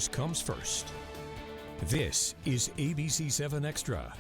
news comes first. This is ABC7 Extra.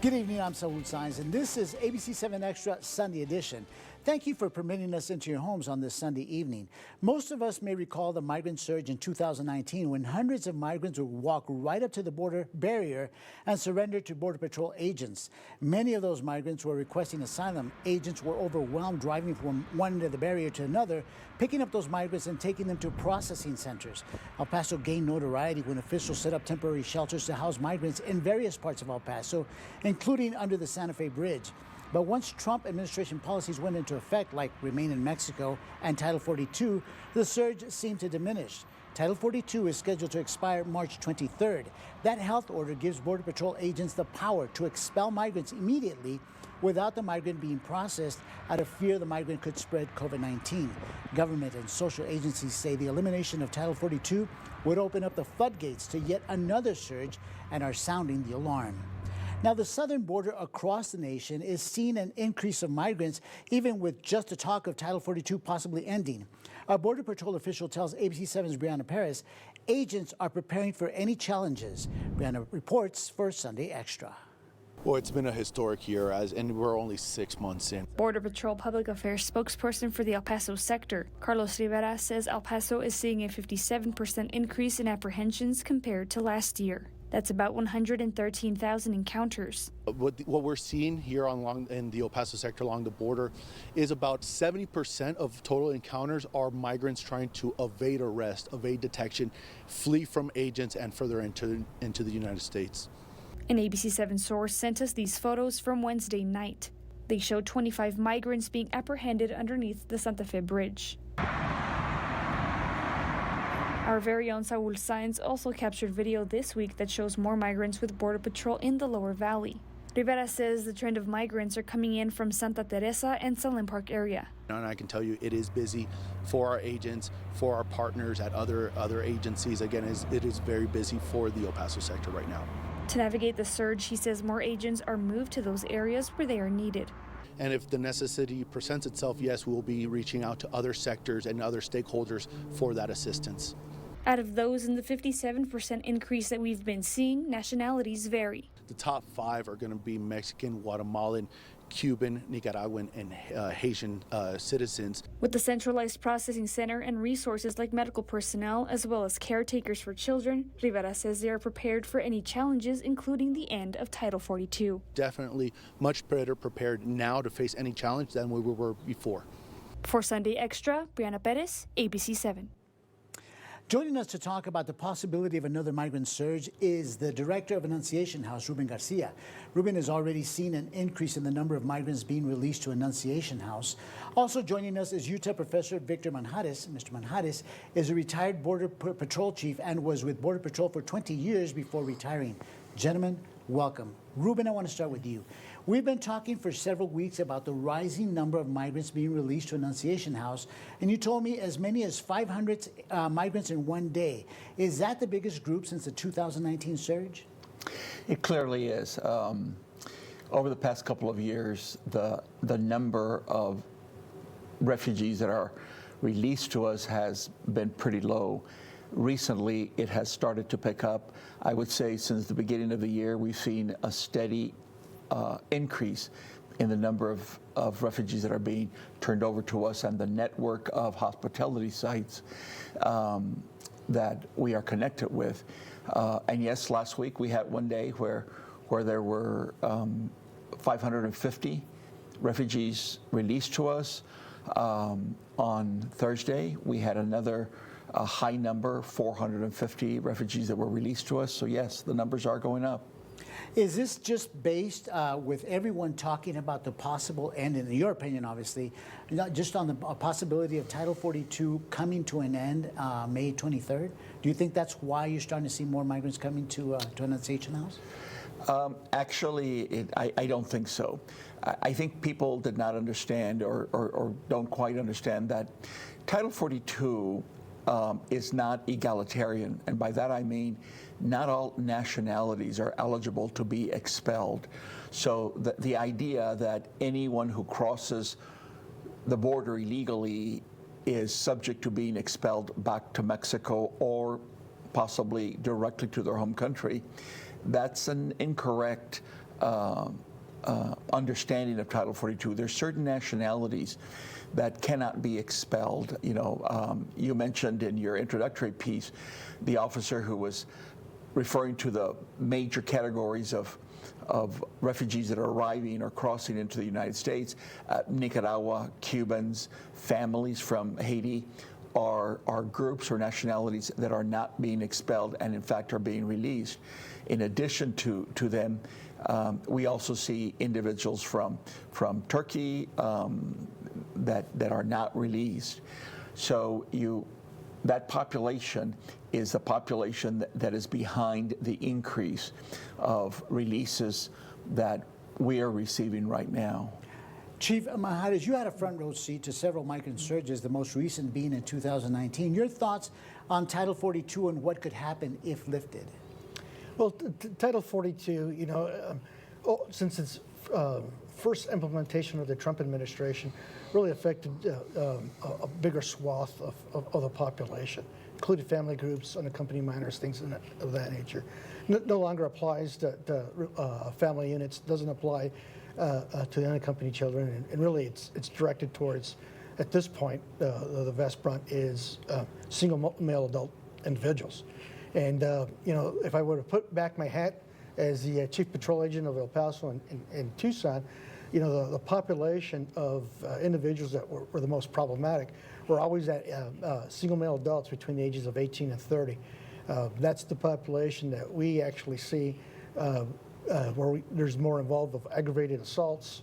Good evening, I'm Saul Saenz, and this is ABC7 Extra Sunday Edition. Thank you for permitting us into your homes on this Sunday evening. Most of us may recall the migrant surge in 2019 when hundreds of migrants would walk right up to the border barrier and surrender to Border Patrol agents. Many of those migrants were requesting asylum. Agents were overwhelmed driving from one end of the barrier to another, picking up those migrants and taking them to processing centers. El Paso gained notoriety when officials set up temporary shelters to house migrants in various parts of El Paso, including under the Santa Fe Bridge. But once Trump administration policies went into effect, like Remain in Mexico and Title 42, the surge seemed to diminish. Title 42 is scheduled to expire March 23rd. That health order gives Border Patrol agents the power to expel migrants immediately without the migrant being processed out of fear the migrant could spread COVID-19. Government and social agencies say the elimination of Title 42 would open up the floodgates to yet another surge and are sounding the alarm. Now, the southern border across the nation is seeing an increase of migrants, even with just the talk of Title 42 possibly ending. A Border Patrol official tells ABC7's Brianna Perez agents are preparing for any challenges. Brianna reports for Sunday Extra. Well, it's been a historic year, and we're only 6 months in. Border Patrol Public Affairs spokesperson for the El Paso sector, Carlos Rivera, says El Paso is seeing a 57% increase in apprehensions compared to last year. That's about 113,000 encounters. What we're seeing here in the El Paso sector along the border is about 70% of total encounters are migrants trying to evade arrest, evade detection, flee from agents, and further into the United States. An ABC7 source sent us these photos from Wednesday night. They show 25 migrants being apprehended underneath the Santa Fe Bridge. Our very own Saul Saenz also captured video this week that shows more migrants with Border Patrol in the lower valley. Rivera says the trend of migrants are coming in from Santa Teresa and Salem Park area. And I can tell you it is busy for our agents, for our partners at other agencies. Again, it is very busy for the El Paso sector right now. To navigate the surge, he says more agents are moved to those areas where they are needed. And if the necessity presents itself, yes, we'll be reaching out to other sectors and other stakeholders for that assistance. Out of those in the 57% increase that we've been seeing, nationalities vary. The top 5 are going to be Mexican, Guatemalan, Cuban, Nicaraguan, and Haitian citizens. With the centralized processing center and resources like medical personnel, as well as caretakers for children, Rivera says they are prepared for any challenges, including the end of Title 42. Definitely much better prepared now to face any challenge than we were before. For Sunday Extra, Brianna Perez, ABC7. Joining us to talk about the possibility of another migrant surge is the director of Annunciation House, Ruben Garcia. Ruben has already seen an increase in the number of migrants being released to Annunciation House. Also joining us is UTEP professor Victor Manjares. Mr. Manjares is a retired Border Patrol chief and was with Border Patrol for 20 years before retiring. Gentlemen, welcome. Ruben, I want to start with you. We've been talking for several weeks about the rising number of migrants being released to Annunciation House, and you told me as many as 500 migrants in one day. Is that the biggest group since the 2019 surge? It clearly is. Over the past couple of years, the number of refugees that are released to us has been pretty low. Recently, it has started to pick up. I would say since the beginning of the year, we've seen a steady increase in the number of refugees that are being turned over to us and the network of hospitality sites that we are connected with. And yes, last week we had one day where there were 550 refugees released to us. On Thursday, we had another high number, 450 refugees that were released to us. So yes, the numbers are going up. Is this just based with everyone talking about the possible end, in your opinion, obviously, not just on the possibility of Title 42 coming to an end May 23rd? Do you think that's why you're starting to see more migrants coming to Annunciation House? Actually, I don't think so. I think people did not understand or don't quite understand that Title 42 is not egalitarian. And by that I mean not all nationalities are eligible to be expelled. So the idea that anyone who crosses the border illegally is subject to being expelled back to Mexico or possibly directly to their home country. That's an incorrect understanding of Title 42. There's certain nationalities that cannot be expelled. You mentioned in your introductory piece the officer who was referring to the major categories of refugees that are arriving or crossing into the United States. Nicaragua, Cubans, families from Haiti are groups or nationalities that are not being expelled and in fact are being released. In addition to them, we also see individuals from Turkey that are not released. So that population is the population that is behind the increase of releases that we are receiving right now. Chief Mahadas, you had a front row seat to several migrant surges, the most recent being in 2019. Your thoughts on Title 42 and what could happen if lifted? Well, Title 42, since its first implementation of the Trump administration, really affected a bigger swath of the population, including family groups, unaccompanied minors, things of that nature. No longer applies to family units, doesn't apply to the unaccompanied children, and really it's directed towards, at this point, the vast brunt is single male adult individuals. And if I were to put back my hat as the chief patrol agent of El Paso and Tucson, the population of individuals that were the most problematic were always at single male adults between the ages of 18 and 30. That's the population that we actually see where there's more involved of aggravated assaults.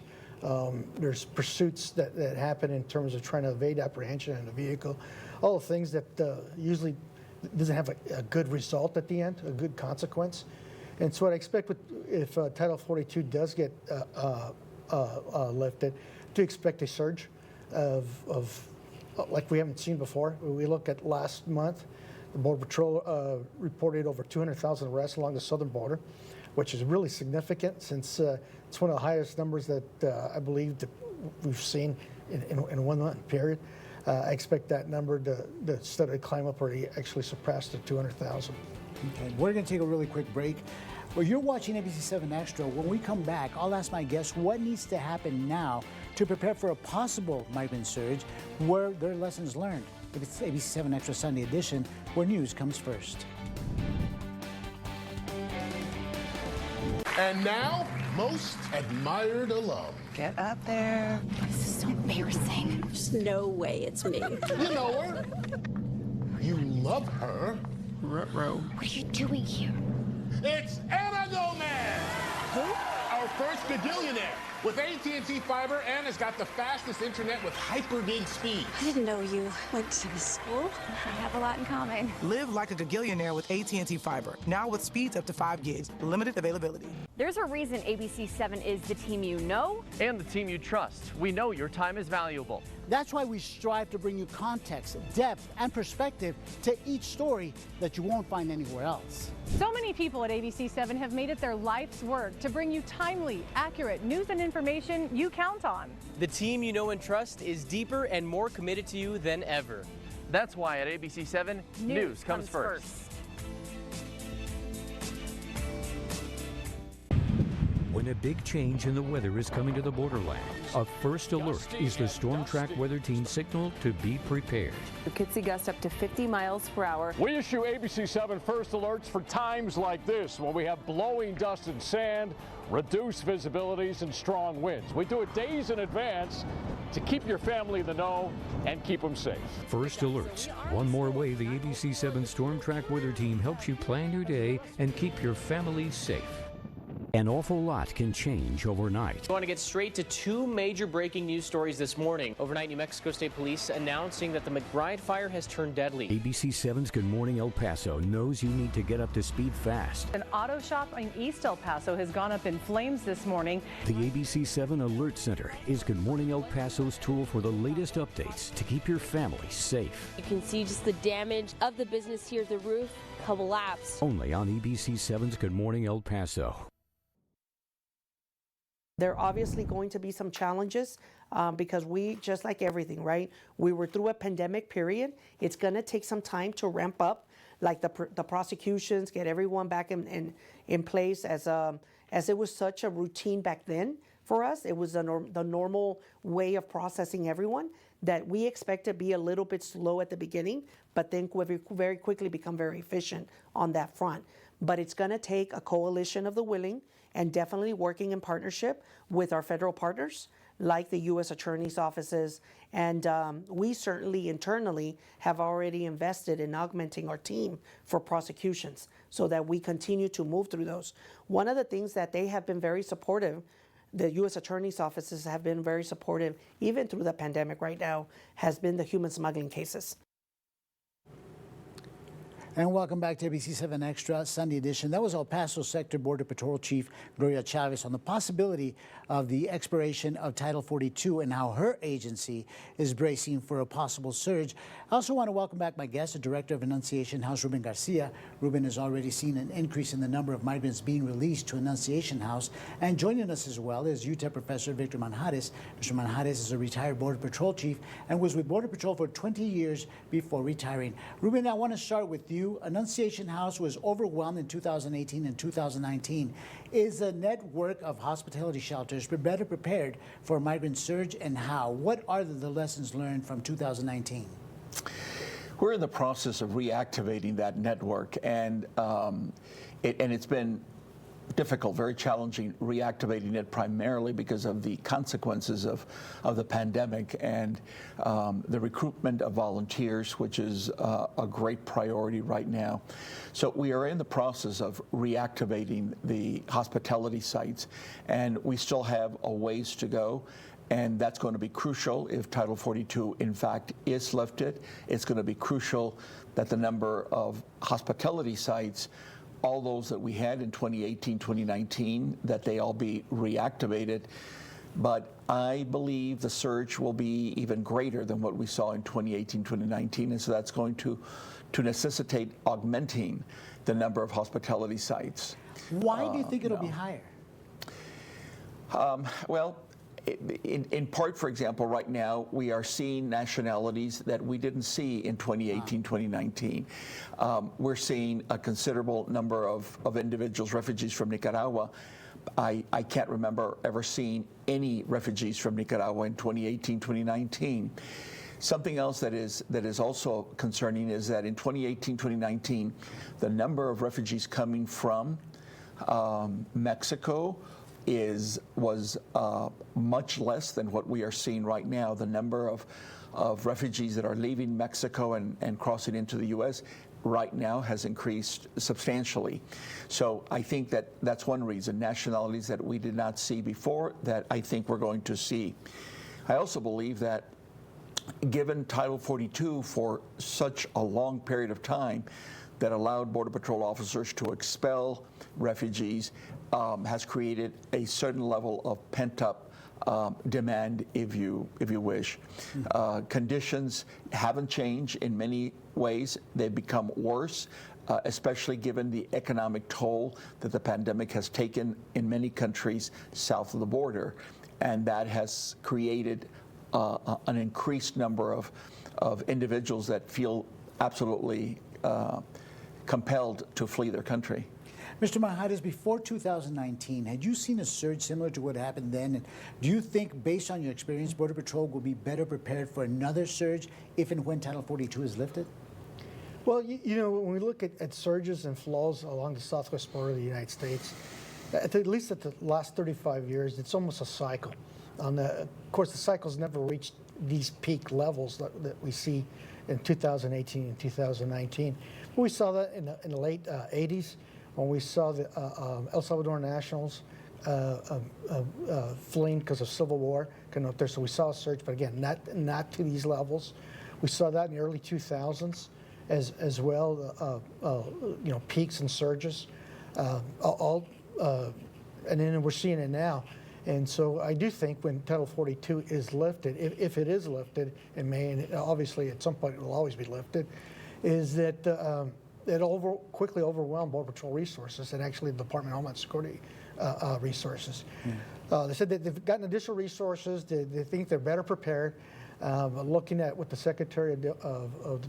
There's pursuits that happen in terms of trying to evade apprehension in a vehicle. All the things that usually doesn't have a good result at the end, a good consequence. And so what I expect if Title 42 does get lifted, to expect a surge of like we haven't seen before. We look at last month, the Border Patrol reported over 200,000 arrests along the southern border, which is really significant since it's one of the highest numbers that I believe that we've seen in 1 month period. I expect that number to steadily climb up or actually surpass the 200,000. Okay, we're going to take a really quick break. Well, you're watching ABC 7 Extra. When we come back, I'll ask my guests what needs to happen now to prepare for a possible migrant surge, where their lessons learned. It's ABC 7 Extra Sunday edition, where news comes first. And now, most admired alum. Get up there. This is so embarrassing. There's no way it's me. You know her. You love her. Ruh-roh. What are you doing here? It's Anna Gomez. Who? Our first gagillionaire. With AT&T Fiber, Anna's got the fastest internet with hyper-gig speed. I didn't know you went to this school. We have a lot in common. Live like a gagillionaire with AT&T Fiber. Now with speeds up to 5 gigs. Limited availability. There's a reason ABC 7 is the team you know and the team you trust. We know your time is valuable. That's why we strive to bring you context, depth, and perspective to each story that you won't find anywhere else. So many people at ABC 7 have made it their life's work to bring you timely, accurate news and information you count on. The team you know and trust is deeper and more committed to you than ever. That's why at ABC 7, news comes first. When a big change in the weather is coming to the borderlands, a first alert is the Storm Track Weather Team signal to be prepared. We could see gusts up to 50 miles per hour. We issue ABC 7 first alerts for times like this, when we have blowing dust and sand, reduced visibilities, and strong winds. We do it days in advance to keep your family in the know and keep them safe. First alerts, one more way the ABC 7 Storm Track Weather Team helps you plan your day and keep your family safe. An awful lot can change overnight. I want to get straight to two major breaking news stories this morning. Overnight, New Mexico State Police announcing that the McBride fire has turned deadly. ABC 7's Good Morning El Paso knows you need to get up to speed fast. An auto shop in East El Paso has gone up in flames this morning. The ABC 7 Alert Center is Good Morning El Paso's tool for the latest updates to keep your family safe. You can see just the damage of the business here. The roof collapsed. Only on ABC 7's Good Morning El Paso. There are obviously going to be some challenges because we, just like everything, right? We were through a pandemic period. It's going to take some time to ramp up, like the prosecutions, get everyone back in place as it was such a routine back then for us. It was the normal way of processing everyone that we expect to be a little bit slow at the beginning, but then very quickly become very efficient on that front. But it's going to take a coalition of the willing and definitely working in partnership with our federal partners like the U.S. Attorney's offices. And we certainly internally have already invested in augmenting our team for prosecutions so that we continue to move through those. One of the things that they have been very supportive, the U.S. Attorney's offices have been very supportive, even through the pandemic right now, has been the human smuggling cases. And welcome back to ABC 7 Extra Sunday edition. That was El Paso Sector Border Patrol Chief Gloria Chavez on the possibility of the expiration of Title 42 and how her agency is bracing for a possible surge. I also want to welcome back my guest, the Director of Annunciation House, Ruben Garcia. Ruben has already seen an increase in the number of migrants being released to Annunciation House. And joining us as well is UTEP Professor Victor Manjares. Mr. Manjares is a retired Border Patrol Chief and was with Border Patrol for 20 years before retiring. Ruben, I want to start with you. Annunciation House was overwhelmed in 2018 and 2019. Is a network of hospitality shelters better prepared for a migrant surge, and how? What are the lessons learned from 2019? We're in the process of reactivating that network, and it's been difficult, very challenging reactivating it, primarily because of the consequences of the pandemic and the recruitment of volunteers, which is a great priority right now. So we are in the process of reactivating the hospitality sites, and we still have a ways to go. And that's going to be crucial if Title 42, in fact, is lifted. It's going to be crucial that the number of hospitality sites, all those that we had in 2018, 2019, that they all be reactivated. But I believe the surge will be even greater than what we saw in 2018, 2019. And so that's going to necessitate augmenting the number of hospitality sites. Why do you think it'll be higher? Well, in part, for example, right now, we are seeing nationalities that we didn't see in 2018, 2019. We're seeing a considerable number of individuals, refugees from Nicaragua. I can't remember ever seeing any refugees from Nicaragua in 2018, 2019. Something else that is also concerning is that in 2018, 2019, the number of refugees coming from Mexico was much less than what we are seeing right now. The number of refugees that are leaving Mexico and crossing into the U.S. right now has increased substantially. So I think that's one reason, nationalities that we did not see before that I think we're going to see. I also believe that given Title 42 for such a long period of time that allowed Border Patrol officers to expel refugees has created a certain level of pent-up demand, if you wish. Conditions haven't changed in many ways. They've become worse, especially given the economic toll that the pandemic has taken in many countries south of the border. And that has created an increased number of individuals that feel absolutely compelled to flee their country. Mr. Manjares, before 2019, had you seen a surge similar to what happened then? And do you think, based on your experience, Border Patrol will be better prepared for another surge if and when Title 42 is lifted? Well, you know, when we look at surges and flows along the southwest border of the United States, at least at the last 35 years, it's almost a cycle. Of course, the cycle's never reached these peak levels that we see in 2018 and 2019. But we saw that in the late 80s, when we saw the El Salvador nationals fleeing because of civil war. So we saw a surge, but again, not to these levels. We saw that in the early 2000s as well, you know, peaks and surges, and then we're seeing it now. And so I do think when Title 42 is lifted, if it is lifted, it may, and obviously at some point it will always be lifted, is that quickly overwhelmed Border Patrol resources and actually the Department of Homeland Security resources. They said that they've gotten additional resources. They think they're better prepared. But looking at what the Secretary of the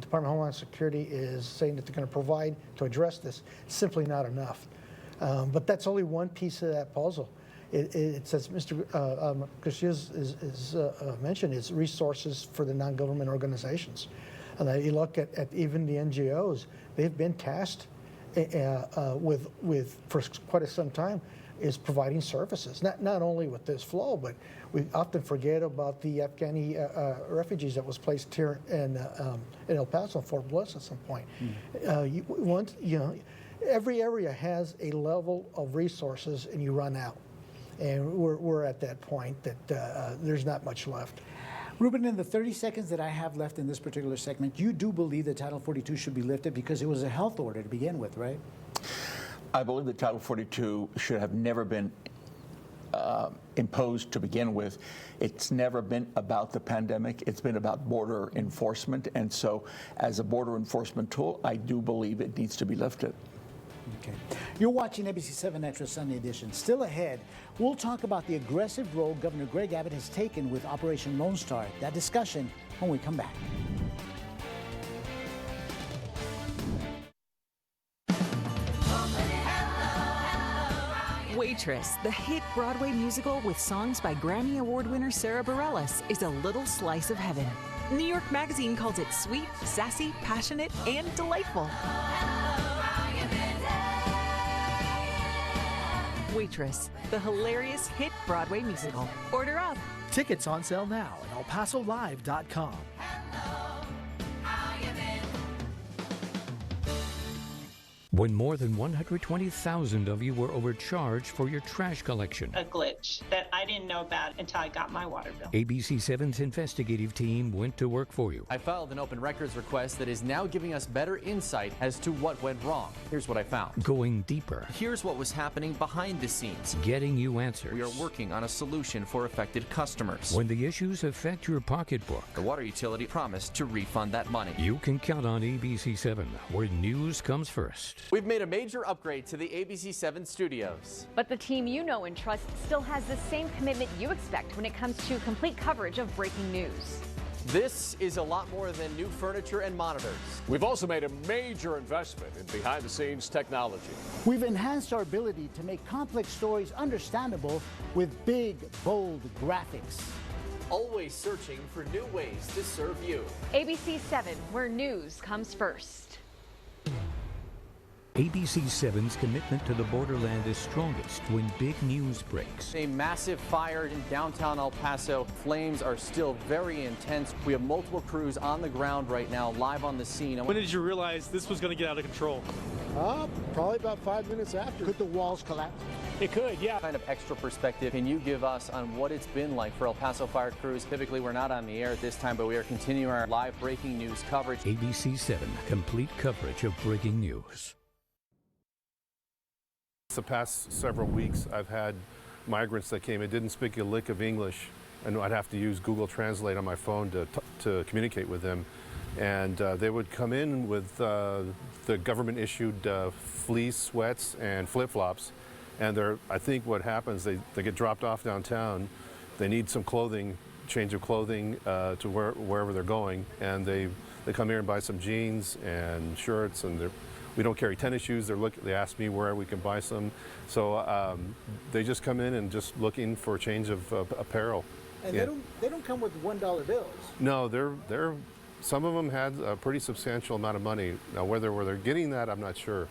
Department of Homeland Security is saying that they're going to provide to address this, it's simply not enough. But that's only one piece of that puzzle. It says, Mr. Garcia is mentioned, is resources for the non-government organizations. And you look at even the NGOs, they've been tasked with for quite some time is providing services, not only with this flow, but we often forget about the Afghani refugees that was placed here in El Paso, Fort Bliss at some point. Every area has a level of resources, and you run out. And we're at that point that there's not much left. Ruben, in the 30 seconds that I have left in this particular segment, you do believe that Title 42 should be lifted because it was a health order to begin with, right? I believe that Title 42 should have never been imposed to begin with. It's never been about the pandemic. It's been about border enforcement. And so as a border enforcement tool, I do believe it needs to be lifted. Okay. You're watching ABC 7 Extra Sunday Edition. Still ahead, we'll talk about the aggressive role Governor Greg Abbott has taken with Operation Lone Star. That discussion when we come back. Waitress, the hit Broadway musical with songs by Grammy Award winner Sarah Bareilles, is a little slice of heaven. New York Magazine calls it sweet, sassy, passionate, and delightful. Waitress, the hilarious hit Broadway musical. Order up. Tickets on sale now at elpasolive.com. When more than 120,000 of you were overcharged for your trash collection. A glitch that I didn't know about until I got my water bill. ABC 7's investigative team went to work for you. I filed an open records request that is now giving us better insight as to what went wrong. Here's what I found. Going deeper. Here's what was happening behind the scenes. Getting you answers. We are working on a solution for affected customers. When the issues affect your pocketbook, the water utility promised to refund that money. You can count on ABC 7, where news comes first. We've made a major upgrade to the ABC 7 studios. But the team you know and trust still has the same commitment you expect when it comes to complete coverage of breaking news. This is a lot more than new furniture and monitors. We've also made a major investment in behind-the-scenes technology. We've enhanced our ability to make complex stories understandable with big, bold graphics. Always searching for new ways to serve you. ABC 7, where news comes first. ABC 7's commitment to the borderland is strongest when big news breaks. A massive fire in downtown El Paso. Flames are still very intense. We have multiple crews on the ground right now, live on the scene. When did you realize this was going to get out of control? Probably about 5 minutes after. Could the walls collapse? It could, yeah. What kind of extra perspective can you give us on what it's been like for El Paso fire crews? Typically, we're not on the air at this time, but we are continuing our live breaking news coverage. ABC 7, complete coverage of breaking news. The past several weeks, I've had migrants that came in, didn't speak a lick of English, and I'd have to use Google Translate on my phone to communicate with them. And they would come in with the government-issued fleece, sweats, and flip-flops. And I think what happens, they get dropped off downtown. They need some clothing, change of clothing to wherever they're going, and they come here and buy some jeans and shirts, and we don't carry tennis shoes. They ask me where we can buy some. So they just come in and just looking for a change of apparel. And they don't come with $1 bills. No, some of them had a pretty substantial amount of money. Now where they're getting that, I'm not sure.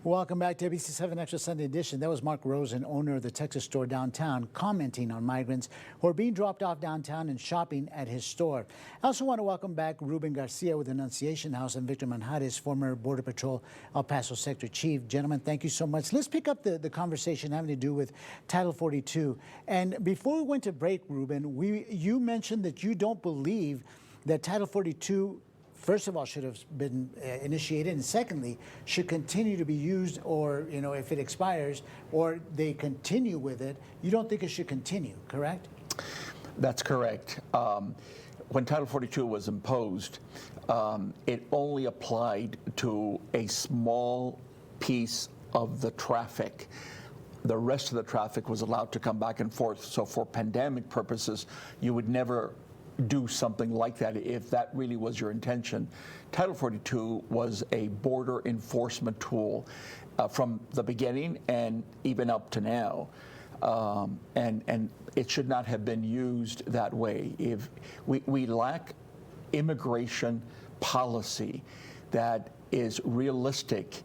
Welcome back to ABC 7 Extra Sunday Edition. That was Mark Rosen, owner of the Texas store downtown, commenting on migrants who are being dropped off downtown and shopping at his store. I also want to welcome back Ruben Garcia with Annunciation House and Victor Manjares, former Border Patrol El Paso Sector Chief. Gentlemen, thank you so much. Let's pick up the conversation having to do with Title 42. And before we went to break, Ruben, you mentioned that you don't believe that Title 42 first of all, should have been initiated, and secondly, should continue to be used, or, if it expires, or they continue with it, you don't think it should continue, correct? That's correct. When Title 42 was imposed, it only applied to a small piece of the traffic. The rest of the traffic was allowed to come back and forth. So for pandemic purposes, you would never do something like that if that really was your intention. Title 42 was a border enforcement tool from the beginning and even up to now. And it should not have been used that way. If we lack immigration policy that is realistic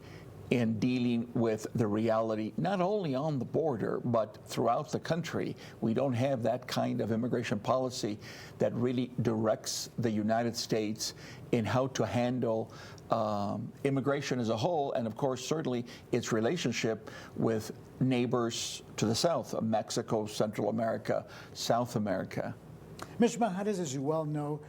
in dealing with the reality, not only on the border, but throughout the country. We don't have that kind of immigration policy that really directs the United States in how to handle immigration as a whole, and of course, certainly its relationship with neighbors to the south, Mexico, Central America, South America. Mr. Mahadas, as you well know,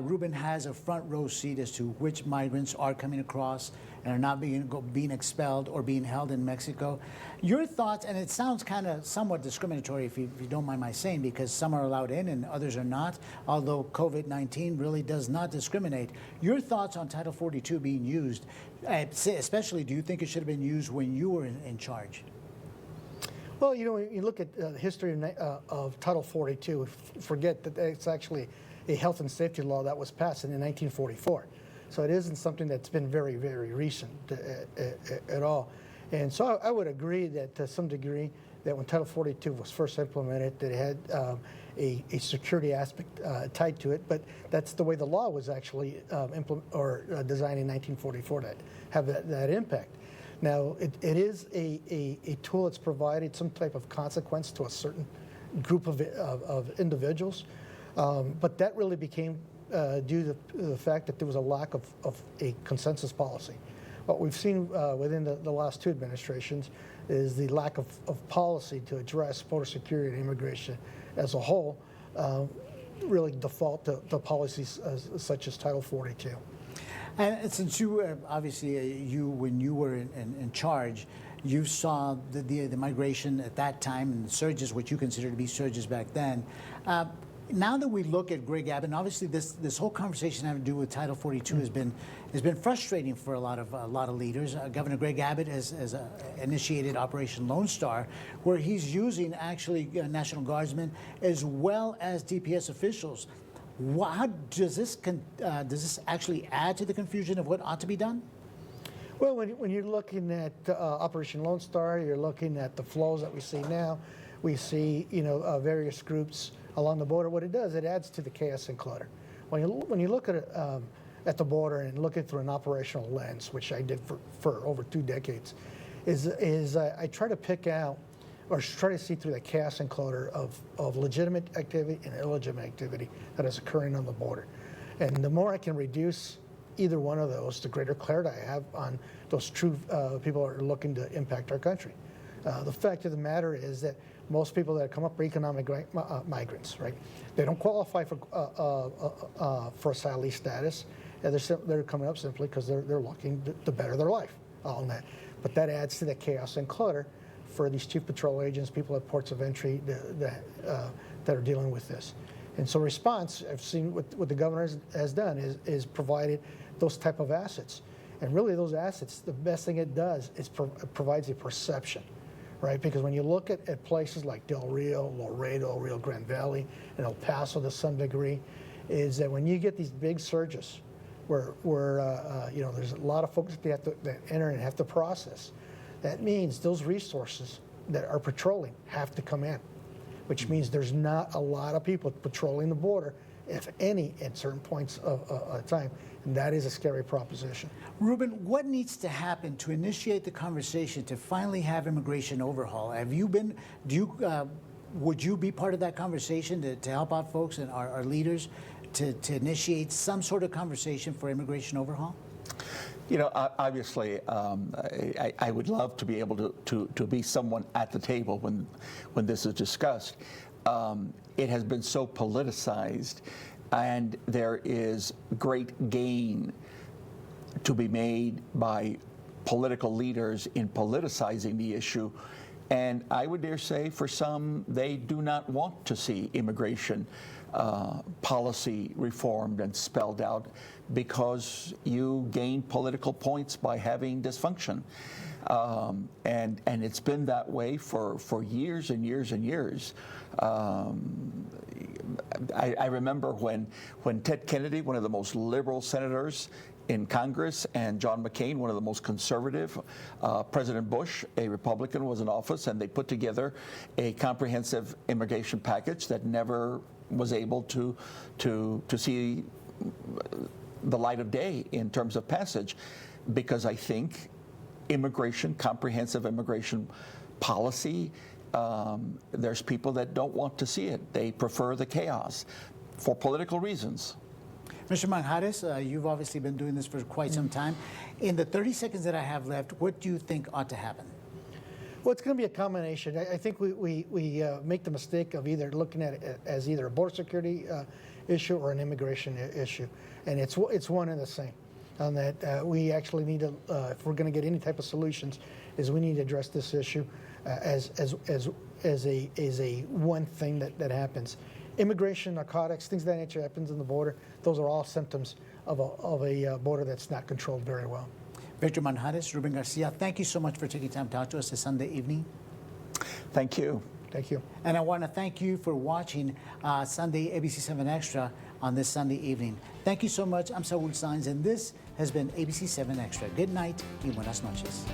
Ruben has a front row seat as to which migrants are coming across and are not being expelled or being held in Mexico. Your thoughts, and it sounds kind of somewhat discriminatory if you don't mind my saying, because some are allowed in and others are not, although COVID-19 really does not discriminate. Your thoughts on Title 42 being used, especially do you think it should have been used when you were in charge? Well, you know, when you look at the history of Title 42, forget that it's actually a health and safety law that was passed in 1944. So it isn't something that's been very, very recent at all. And so I would agree that to some degree that when Title 42 was first implemented, that it had a security aspect tied to it, but that's the way the law was actually designed in 1944 to have that impact. Now, it is a tool that's provided some type of consequence to a certain group of individuals, but that really became due to the fact that there was a lack of a consensus policy. What we've seen within the last two administrations is the lack of policy to address border security and immigration as a whole, really default to policies such as Title 42. And since you, obviously, when you were in charge, you saw the migration at that time and the surges, what you consider to be surges back then. Now that we look at Greg Abbott, and obviously this whole conversation having to do with Title 42 has been frustrating for a lot of leaders. Governor Greg Abbott has initiated Operation Lone Star, where he's using actually National Guardsmen as well as DPS officials. How does this actually add to the confusion of what ought to be done? Well, when you're looking at Operation Lone Star, you're looking at the flows that we see now. We see, various groups along the border. What it does, it adds to the chaos and clutter. When you look at the border and look at it through an operational lens, which I did for over 2 decades, is I try to pick out or try to see through the chaos and clutter of legitimate activity and illegitimate activity that is occurring on the border. And the more I can reduce either one of those, the greater clarity I have on those true people that are looking to impact our country. The fact of the matter is that most people that come up are economic migrants, right? They don't qualify for asylee status, and they're coming up simply because they're looking to better their life on that. But that adds to the chaos and clutter for these chief patrol agents, people at ports of entry that are dealing with this. And so response, I've seen what the governor has done is provided those type of assets. And really those assets, the best thing it does is provides a perception, right? Because when you look at places like Del Rio, Laredo, Rio Grande Valley, and El Paso to some degree, is that when you get these big surges where there's a lot of folks that enter and have to process, that means those resources that are patrolling have to come in, which means there's not a lot of people patrolling the border, if any, at certain points of time. And that is a scary proposition. Ruben, what needs to happen to initiate the conversation to finally have immigration overhaul? Would you be part of that conversation to help out folks and our leaders to initiate some sort of conversation for immigration overhaul? Obviously, I would love to be able to be someone at the table when this is discussed. It has been so politicized, and there is great gain to be made by political leaders in politicizing the issue. And I would dare say, for some, they do not want to see immigration policy reformed and spelled out because you gain political points by having dysfunction. And it's been that way for years and years and years. I remember when Ted Kennedy, one of the most liberal senators in Congress, and John McCain, one of the most conservative, President Bush, a Republican, was in office, and they put together a comprehensive immigration package that never was able to see the light of day in terms of passage, because I think comprehensive immigration policy, there's people that don't want to see it. They prefer the chaos for political reasons. Mr. Manjares, you've obviously been doing this for quite some time. In the 30 seconds that I have left, what do you think ought to happen? Well, it's going to be a combination. I think we make the mistake of either looking at it as either a border security issue or an immigration issue, and it's one and the same. On that, we actually need to, if we're going to get any type of solutions, is we need to address this issue as a one thing that happens. Immigration, narcotics, things of that nature happens in the border. Those are all symptoms of a border that's not controlled very well. Victor Manjares, Ruben Garcia, thank you so much for taking time to talk to us this Sunday evening. Thank you. Thank you. And I want to thank you for watching Sunday ABC 7 Extra on this Sunday evening. Thank you so much. I'm Saul Saenz, and this has been ABC 7 Extra. Good night y buenas noches.